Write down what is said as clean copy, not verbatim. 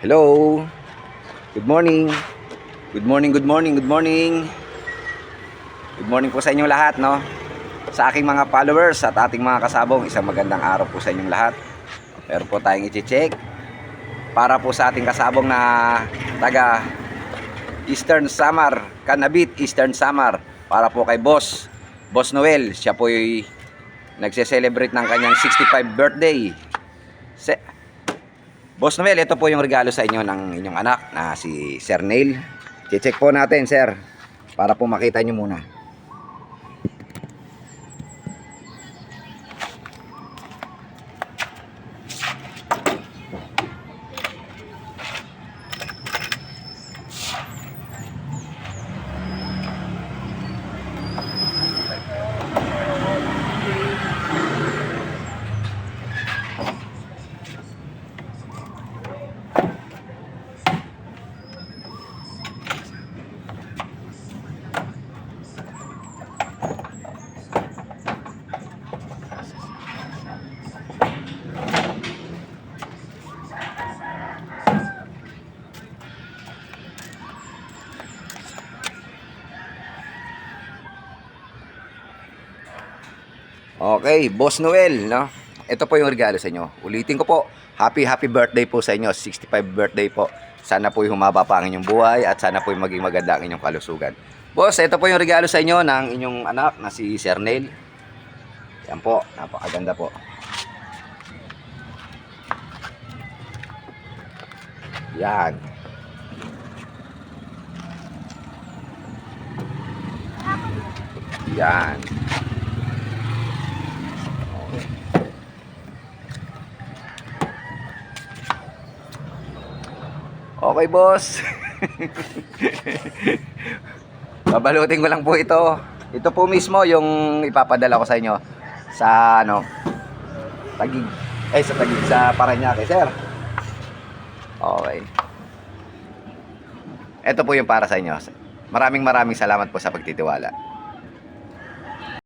Hello. Good morning. Good morning, good morning, good morning. Good morning po sa inyong lahat, no? Sa aking mga followers at ating mga kasabong, isang magandang araw po sa inyong lahat. Meron po tayong i-check para po sa ating kasabong na taga Eastern Samar, Canabit, Eastern Samar. Para po kay Boss Noel. Siya po ay nagse-celebrate ng kanyang 65th birthday. Boss Noel, ito po yung regalo sa inyo ng inyong anak na si Sir Neil. Check po natin, sir, para po makita nyo muna. Okay, Boss Noel, no? Ito po yung regalo sa inyo. Ulitin ko po, happy birthday po sa inyo, 65th birthday po. Sana po humaba pa ang inyong buhay at sana po maging maganda ang inyong kalusugan. Boss, ito po yung regalo sa inyo ng inyong anak na si Sir Neil. Yan po, napakaganda po. Yan. Yan. Okay, boss. Babalutin ko lang po ito. Ito po mismo yung ipapadala ko sa inyo sa Taguig. Sa Taguig, sa Parañaque, sir. Okay. Ito po yung para sa inyo. Maraming salamat po sa pagtitiwala.